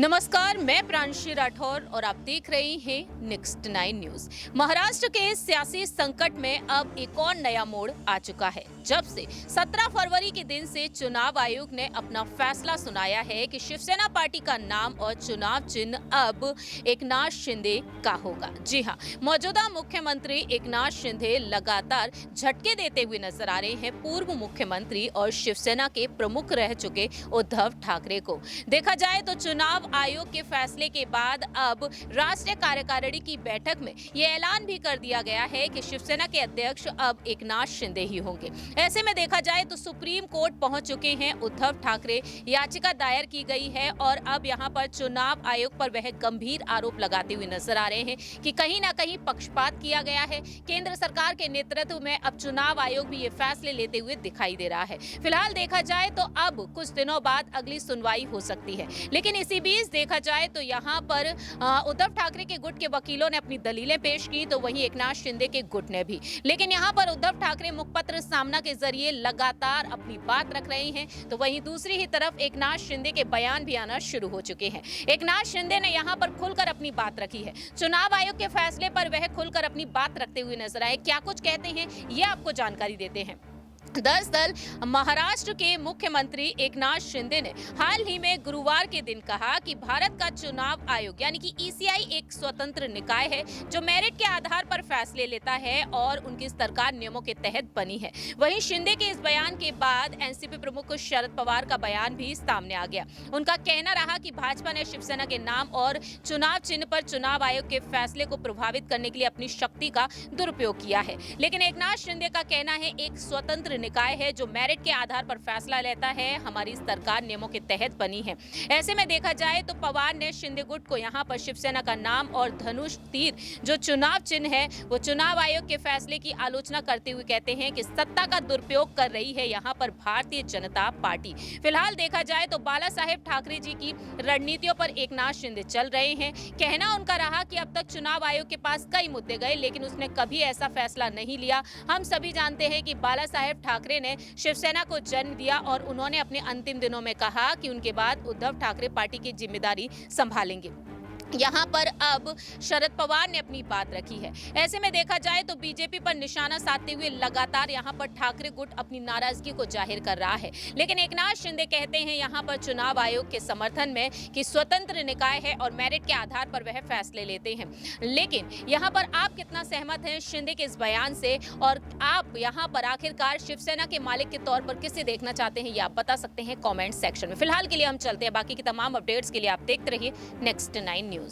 नमस्कार, मैं प्रांशी राठौर और आप देख रहे हैं नेक्स्ट 9 न्यूज। महाराष्ट्र के सियासी संकट में अब एक और नया मोड़ आ चुका है। जब से 17 फरवरी के दिन से चुनाव आयोग ने अपना फैसला सुनाया है कि शिवसेना पार्टी का नाम और चुनाव चिन्ह अब एकनाथ शिंदे का होगा। जी हां, मौजूदा मुख्यमंत्री एकनाथ शिंदे लगातार झटके देते हुए नजर आ रहे हैं पूर्व मुख्यमंत्री और शिवसेना के प्रमुख रह चुके उद्धव ठाकरे को। देखा जाए तो चुनाव आयोग के फैसले के बाद अब राष्ट्रीय कार्यकारिणी की बैठक में यह ऐलान भी कर दिया गया है कि शिवसेना के अध्यक्ष अब एकनाथ शिंदे ही होंगे। ऐसे में देखा जाए तो सुप्रीम कोर्ट पहुंच चुके हैं उद्धव ठाकरे, याचिका दायर की गई है और अब यहां पर चुनाव आयोग पर वह गंभीर आरोप लगाते हुए नजर आ रहे हैं कि कहीं ना कहीं पक्षपात किया गया है। केंद्र सरकार के नेतृत्व में अब चुनाव आयोग भी ये फैसले लेते हुए दिखाई दे रहा है। फिलहाल देखा जाए तो अब कुछ दिनों बाद अगली सुनवाई हो सकती है, लेकिन इसी बीच देखा जाए तो यहाँ पर उद्धव ठाकरे के गुट के वकीलों ने अपनी दलीलें पेश की, तो वहीं एकनाथ शिंदे के गुट ने भी। लेकिन यहाँ पर उद्धव ठाकरे मुखपत्र सामना के जरिए लगातार अपनी बात रख रहे हैं, तो वहीं दूसरी ही तरफ एकनाथ शिंदे के बयान भी आना शुरू हो चुके हैं। एकनाथ शिंदे ने यहाँ पर खुलकर अपनी बात रखी है। चुनाव आयोग के फैसले पर वह खुलकर अपनी बात रखते हुए नजर आए। क्या कुछ कहते हैं ये आपको जानकारी देते हैं। दरअसल महाराष्ट्र के मुख्यमंत्री एकनाथ शिंदे ने हाल ही में गुरुवार के दिन कहा कि भारत का चुनाव आयोग यानी कि ईसीआई एक स्वतंत्र निकाय है जो मेरिट के आधार पर फैसले लेता है और उनकी सरकार नियमों के तहत बनी है। वहीं शिंदे के इस बयान के बाद एनसीपी प्रमुख शरद पवार का बयान भी सामने आ गया। उनका कहना रहा कि भाजपा ने शिवसेना के नाम और चुनाव चिन्ह पर चुनाव आयोग के फैसले को प्रभावित करने के लिए अपनी शक्ति का दुरुपयोग किया है। लेकिन एकनाथ शिंदे का कहना है एक स्वतंत्र निकाय है जो मेरिट के आधार पर फैसला लेता है, हमारी सरकार नियमों के तहत बनी है। ऐसे में देखा जाए तो पवार ने शिंदे गुट को यहां पर शिवसेना का नाम और धनुष तीर जो चुनाव चिन्ह है वो चुनाव आयोग के फैसले की आलोचना करते हुए कहते हैं कि सत्ता का दुरुपयोग कर रही है यहां पर भारतीय जनता पार्टी। फिलहाल देखा जाए तो बाला साहेब ठाकरे जी की रणनीतियों पर एकनाथ शिंदे चल रहे हैं। कहना उनका रहा कि अब तक चुनाव आयोग के पास कई मुद्दे गए लेकिन उसने कभी ऐसा फैसला नहीं लिया। हम सभी जानते हैं कि बाला साहेब ठाकरे ने शिवसेना को जन्म दिया और उन्होंने अपने अंतिम दिनों में कहा कि उनके बाद उद्धव ठाकरे पार्टी की जिम्मेदारी संभालेंगे। यहाँ पर अब शरद पवार ने अपनी बात रखी है। ऐसे में देखा जाए तो बीजेपी पर निशाना साधते हुए लगातार यहाँ पर ठाकरे गुट अपनी नाराजगी को जाहिर कर रहा है। लेकिन एकनाथ शिंदे कहते हैं यहाँ पर चुनाव आयोग के समर्थन में कि स्वतंत्र निकाय है और मेरिट के आधार पर वह फैसले लेते हैं। लेकिन यहाँ पर आप कितना सहमत हैं शिंदे के इस बयान से और आप यहाँ पर आखिरकार शिवसेना के मालिक के तौर पर किसे देखना चाहते हैं ये आप बता सकते हैं कॉमेंट सेक्शन में। फिलहाल के लिए हम चलते हैं, बाकी की तमाम अपडेट्स के लिए आप देखते रहिए नेक्स्ट 9 न्यूज।